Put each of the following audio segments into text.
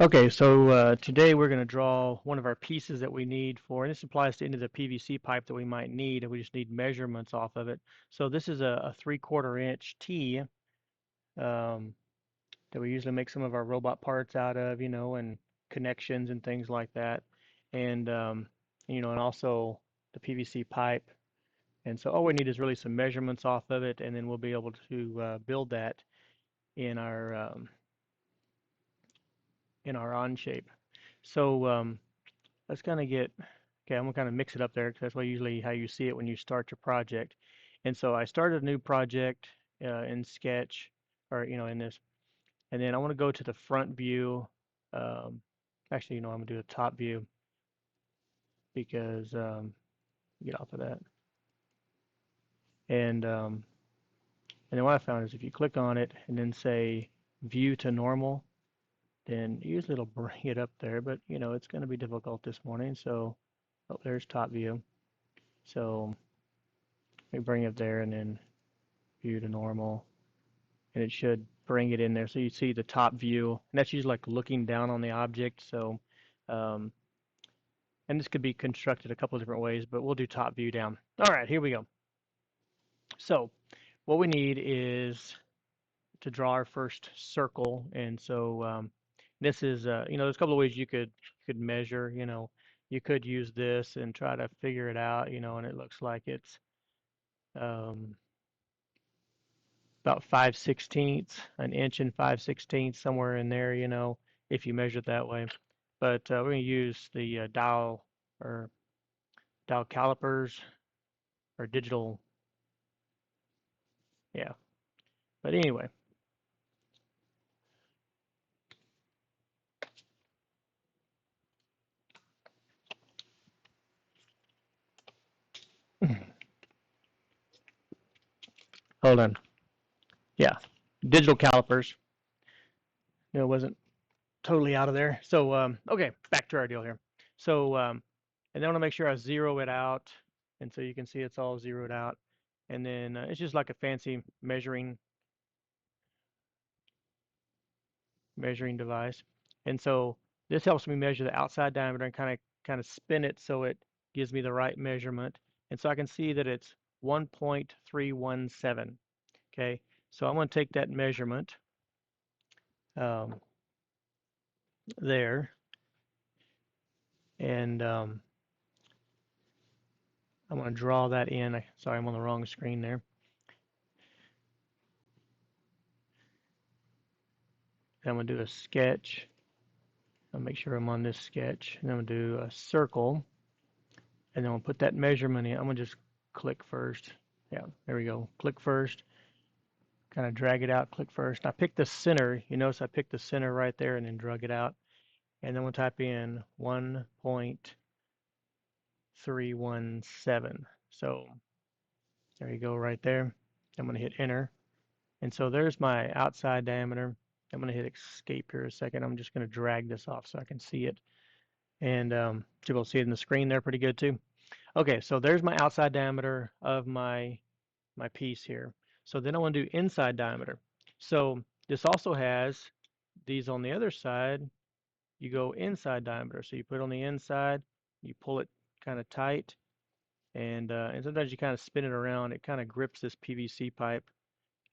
Okay, so today we're going to draw one of our pieces that we need for, and this applies to any of the PVC pipe that we might need, and we just need measurements off of it. So this is a 3/4 inch T that we usually make some of our robot parts out of, and connections and things like that. And, and also the PVC pipe. And so all we need is really some measurements off of it, and then we'll be able to build that in our on shape. So let's kind of get, okay, I'm gonna kind of mix it up there because that's why usually how you see it when you start your project. And so I started a new project in Sketch, or in this, and then I want to go to the front view. Um, Actually, I'm gonna do a top view because get off of that. And then what I found is if you click on it and then say view to normal, then usually it'll bring it up there. But it's going to be difficult this morning. So, oh, there's top view. So we bring it there and then view to normal, and it should bring it in there. So you see the top view, and that's usually like looking down on the object. So, um, and this could be constructed a couple of different ways, but we'll do top view down. All right, here we go. So what we need is to draw our first circle, and so this is, there's a couple of ways you could measure. You could use this and try to figure it out. And it looks like it's um, about 5/16, an inch and 5/16, somewhere in there, if you measure it that way. But we're going to use the or dial calipers or digital, yeah. But anyway, hold on. Yeah, digital calipers. It wasn't totally out of there. So, okay, back to our deal here. So, and then I want to make sure I zero it out. And so you can see it's all zeroed out. And then it's just like a fancy measuring device. And so this helps me measure the outside diameter and kind of spin it so it gives me the right measurement. And so I can see that it's 1.317. Okay, so I'm going to take that measurement um, there, and I'm going to draw that in. Sorry, I'm on the wrong screen there. And I'm going to do a sketch. I'll make sure I'm on this sketch. And I'm going to do a circle. And then we'll put that measurement in. I'm going to just click first. Yeah, there we go. Click first. Kind of drag it out. Click first. I picked the center. You notice I picked the center right there and then drag it out. And then we'll type in 1.317. So there you go right there. I'm going to hit enter. And so there's my outside diameter. I'm going to hit escape here a second. I'm just going to drag this off so I can see it. And you'll be able to see it in the screen there pretty good too. Okay, so there's my outside diameter of my piece here. So then I want to do inside diameter. So this also has these on the other side. You go inside diameter. So you put it on the inside, you pull it kind of tight, and sometimes you kind of spin it around. It kind of grips this PVC pipe,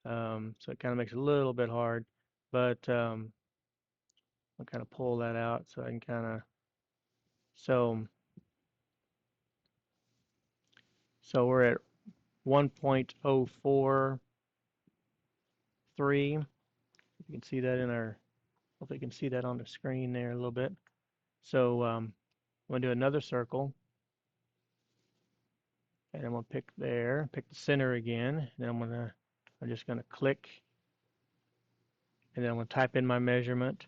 so it kind of makes it a little bit hard. But I'll kind of pull that out so I can kind of so so we're at 1.043. You can see that in our, hopefully you can see that on the screen there a little bit. So I'm going to do another circle, and I'm going to pick the center again, and then I'm just going to click, and then I'm going to type in my measurement,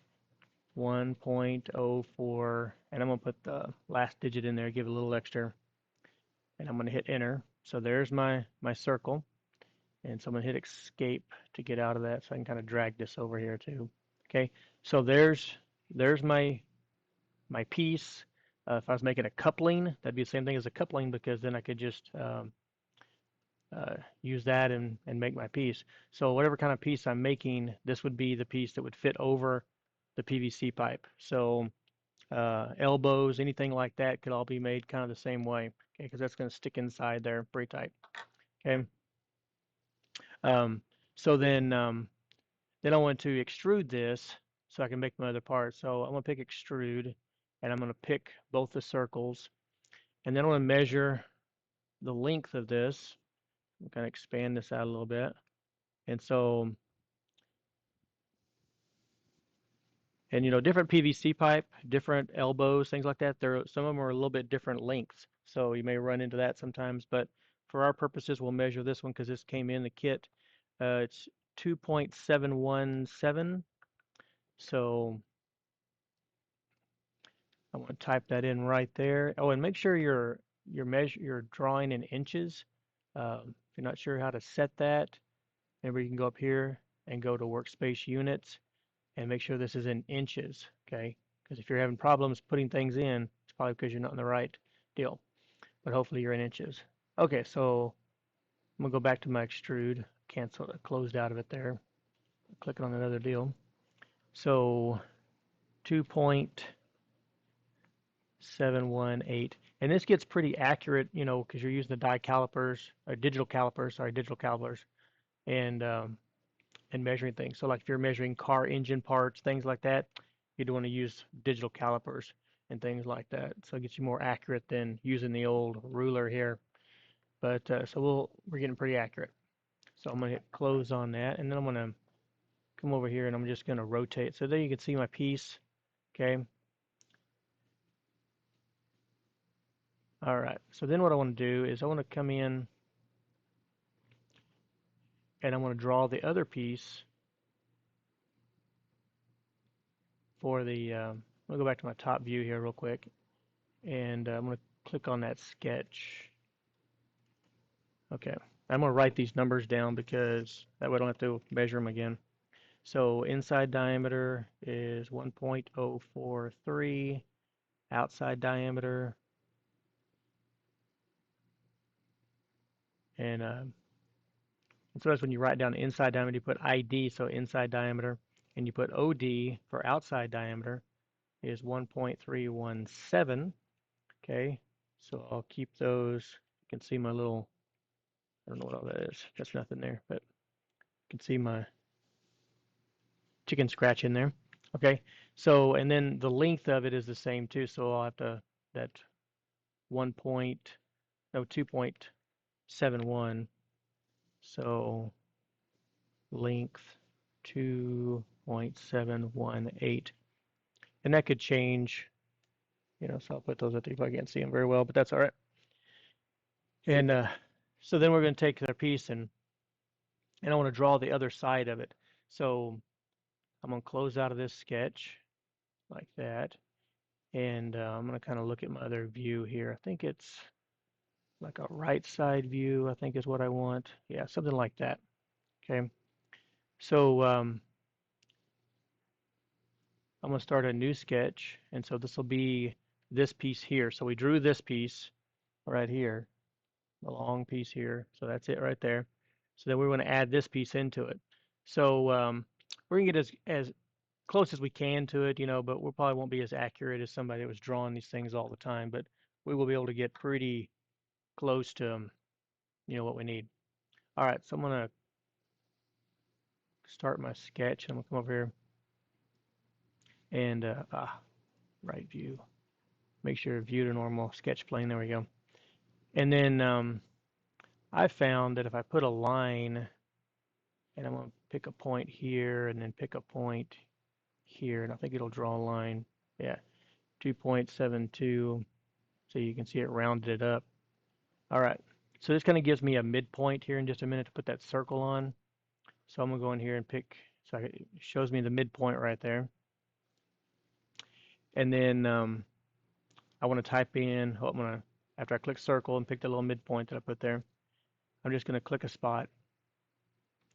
1.04, and I'm going to put the last digit in there, give it a little extra, and I'm going to hit enter. So there's my circle, and so I'm going to hit escape to get out of that, so I can kind of drag this over here too. Okay, so there's my piece. If I was making a coupling, that'd be the same thing as a coupling, because then I could just use that and make my piece. So whatever kind of piece I'm making, this would be the piece that would fit over the PVC pipe. So elbows, anything like that could all be made kind of the same way, okay, because that's going to stick inside there pretty tight. Okay. Um, so then I want to extrude this so I can make my other parts. So I'm going to pick extrude, and I'm going to pick both the circles, and then I'm going to measure the length of this. I'm going to expand this out a little bit. And so, and different PVC pipe, different elbows, things like that. Some of them are a little bit different lengths. So you may run into that sometimes, but for our purposes, we'll measure this one because this came in the kit. It's 2.717. So I want to type that in right there. Oh, and make sure you're drawing in inches. If you're not sure how to set that, maybe you can go up here and go to workspace units and make sure this is in inches, okay? Because if you're having problems putting things in, it's probably because you're not in the right deal. But hopefully you're in inches. Okay, so I'm gonna go back to my extrude, cancel it, closed out of it there. Click on another deal. So 2.718, and this gets pretty accurate, because you're using the die calipers or digital calipers, and measuring things. So like if you're measuring car engine parts, things like that, you'd want to use digital calipers and things like that. So it gets you more accurate than using the old ruler here. But so we're getting pretty accurate. So I'm gonna hit close on that, and then I'm gonna come over here and I'm just gonna rotate. So there you can see my piece. Okay. All right. So then what I want to do is I want to come in and I want to draw the other piece for the. I'm gonna go back to my top view here real quick, and I'm gonna click on that sketch. Okay, I'm gonna write these numbers down because that way I don't have to measure them again. So inside diameter is 1.043, outside diameter, and sometimes when you write down inside diameter, you put ID, so inside diameter, and you put OD for outside diameter is 1.317. Okay, so I'll keep those. You can see my little, I don't know what all that is. That's nothing there, but you can see my chicken scratch in there. Okay, so and then the length of it is the same too. So I'll have to that 1 point, no 2.71. So length 2.718, and that could change. So I'll put those at the, if I can't see them very well, but that's all right. And so then we're going to take our piece and I want to draw the other side of it. So I'm going to close out of this sketch like that. And I'm going to kind of look at my other view here. I think it's like a right side view, I think is what I want. Yeah, something like that. Okay. So I'm going to start a new sketch. And so this will be this piece here. So we drew this piece right here, the long piece here. So that's it right there. So then we want to add this piece into it. So we're going to get as close as we can to it, but we probably won't be as accurate as somebody that was drawing these things all the time, but we will be able to get pretty close to what we need. All right, so I'm going to start my sketch. I'm going to come over here and right view. Make sure view to normal sketch plane. There we go. And then I found that if I put a line and I'm going to pick a point here and then pick a point here, and I think it'll draw a line. Yeah, 2.72. So you can see it rounded it up. All right, so this kind of gives me a midpoint here in just a minute to put that circle on. So I'm gonna go in here and pick, so it shows me the midpoint right there. And then I want to type in, after I click circle and pick the little midpoint that I put there, I'm just gonna click a spot.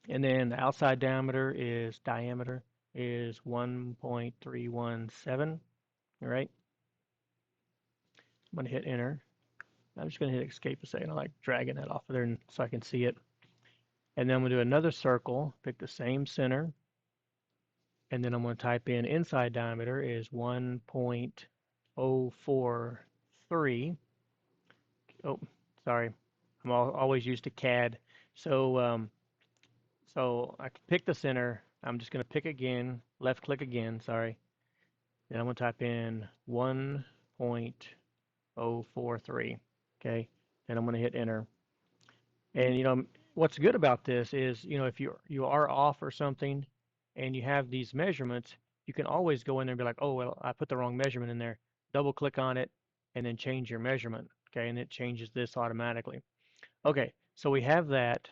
And then the outside diameter is 1.317, all right? I'm gonna hit enter. I'm just gonna hit escape a second. I like dragging that off of there so I can see it. And then I'm gonna do another circle, pick the same center, And then I'm going to type in inside diameter is 1.043. Oh, sorry. I'm always used to CAD. So, so I can pick the center. I'm just going to pick again, left click again, sorry. Then I'm going to type in 1.043. Okay. Then I'm going to hit enter. And what's good about this is, if you are off or something and you have these measurements, you can always go in there and be like, oh, well, I put the wrong measurement in there. Double click on it and then change your measurement. Okay, and it changes this automatically. Okay, so we have that.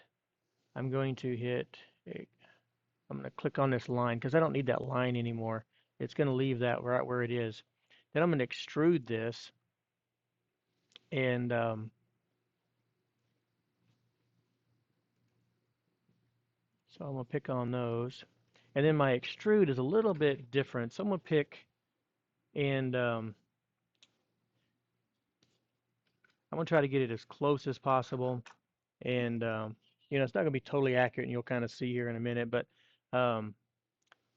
I'm going to I'm going to click on this line because I don't need that line anymore. It's going to leave that right where it is. Then I'm going to extrude this and so I'm going to pick on those. And then my extrude is a little bit different. So I'm going to pick and I'm going to try to get it as close as possible. And, it's not going to be totally accurate, and you'll kind of see here in a minute. But, um,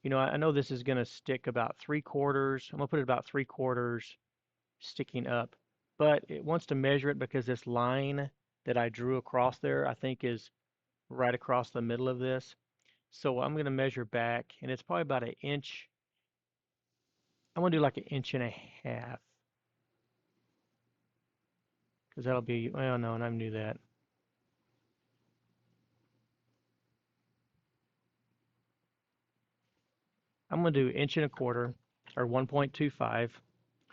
I know this is going to stick about 3/4. I'm going to put it about 3/4 sticking up. But it wants to measure it because this line that I drew across there, I think, is right across the middle of this. So I'm going to measure back, and it's probably about an inch. I'm going to do like 1.5 inches because that'll be, well, no, and I knew that. I'm going to do 1.25 inches or 1.25.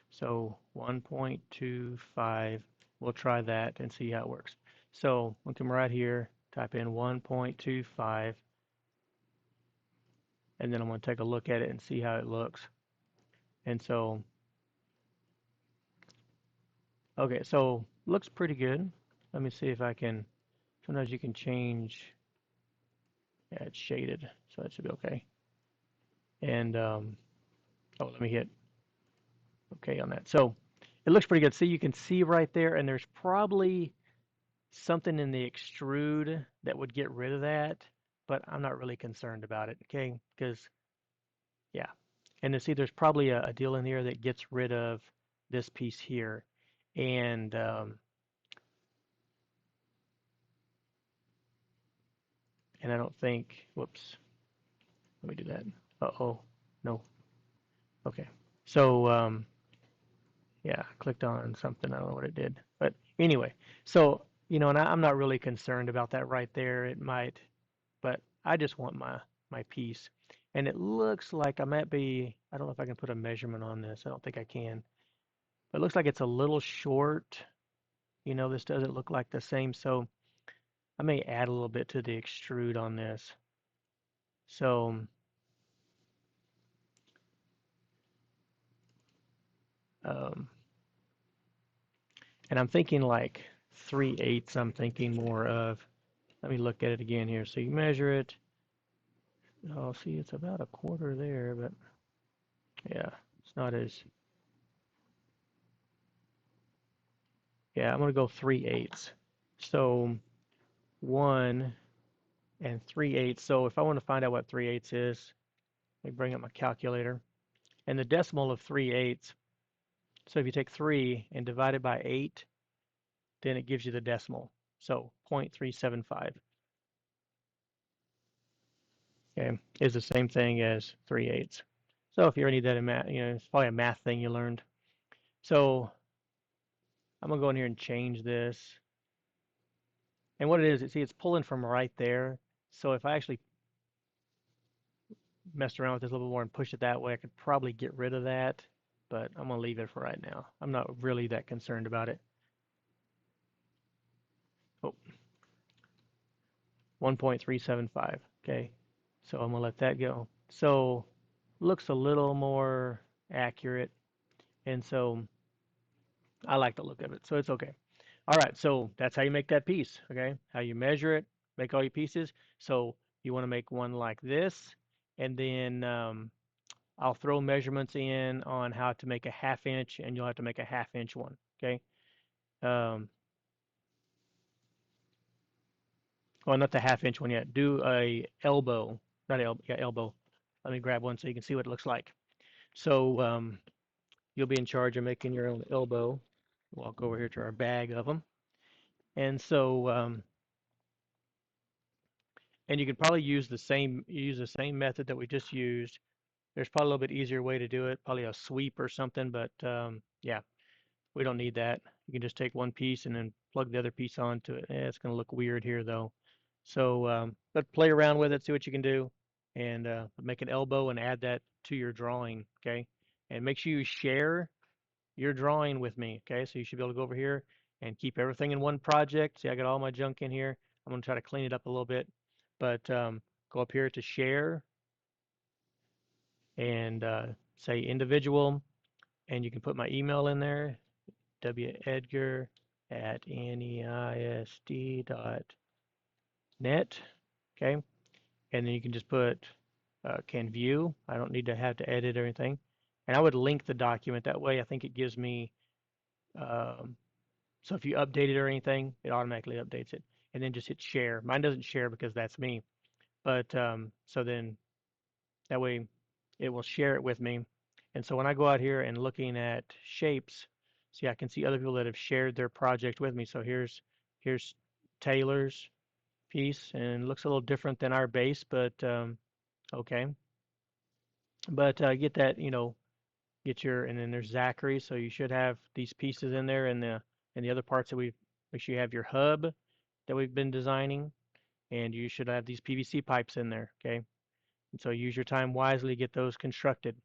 So 1.25, we'll try that and see how it works. So we'll come right here, type in 1.25, and then I'm going to take a look at it and see how it looks. And so, okay, so looks pretty good. Let me see if I can, sometimes you can change, yeah, it's shaded, so that should be okay. And, oh, let me hit okay on that. So it looks pretty good. See, you can see right there, and there's probably something in the extrude that would get rid of that, but I'm not really concerned about it, okay? Because, yeah. And to see, there's probably a deal in here that gets rid of this piece here. And I don't think, whoops, let me do that. Uh-oh, no. Okay. So, yeah, I clicked on something. I don't know what it did. But anyway, so, and I'm not really concerned about that right there. It might, but I just want my piece. And it looks like I might be, I don't know if I can put a measurement on this. I don't think I can. But it looks like it's a little short. This doesn't look like the same. So I may add a little bit to the extrude on this. So, um, and I'm thinking like 3/8. I'm thinking more of, let me look at it again here. So you measure it. Oh, see, it's about a quarter there, but yeah, it's not as, yeah, I'm going to go 3/8. So 1 3/8. So if I want to find out what 3/8 is, let me bring up my calculator. And the decimal of 3/8, so if you take 3 and divide it by 8, then it gives you the decimal. So 0.375, okay, is the same thing as 3/8. So if you ever need that in math, it's probably a math thing you learned. So I'm going to go in here and change this. And what it is, see, it's pulling from right there. So if I actually messed around with this a little bit more and pushed it that way, I could probably get rid of that. But I'm going to leave it for right now. I'm not really that concerned about it. Oh, 1.375. Okay, so I'm going to let that go. So looks a little more accurate. And so I like the look of it. So it's okay. All right, so that's how you make that piece, okay? How you measure it, make all your pieces. So you want to make one like this, and then I'll throw measurements in on how to make a 1/2 inch, and you'll have to make a 1/2 inch one, okay? Um, well, not the 1/2 inch one yet. Do a elbow, not elbow, yeah, elbow. let me grab one so you can see what it looks like. So you'll be in charge of making your own elbow. Walk over here to our bag of them. And so, and you could probably use the same method that we just used. There's probably a little bit easier way to do it, probably a sweep or something, but yeah, we don't need that. You can just take one piece and then plug the other piece onto it. It's going to look weird here though. So, but play around with it, see what you can do, and make an elbow and add that to your drawing, okay? And make sure you share your drawing with me, okay? So you should be able to go over here and keep everything in one project. See, I got all my junk in here. I'm going to try to clean it up a little bit, but go up here to share and say individual, and you can put my email in there, wedgar@neisd.net, okay? And then you can just put can view. I don't need to have to edit or anything. And I would link the document that way. I think it gives me um, so if you update it or anything, it automatically updates it. And then just hit share. Mine doesn't share because that's me. But so then that way it will share it with me. And so when I go out here and looking at shapes, see I can see other people that have shared their project with me. So here's Taylor's piece, and it looks a little different than our base, but okay. But get that, get your, and then there's Zachary. So you should have these pieces in there, and the other parts that we make sure you have your hub that we've been designing, and you should have these PVC pipes in there, okay? And so use your time wisely to get those constructed.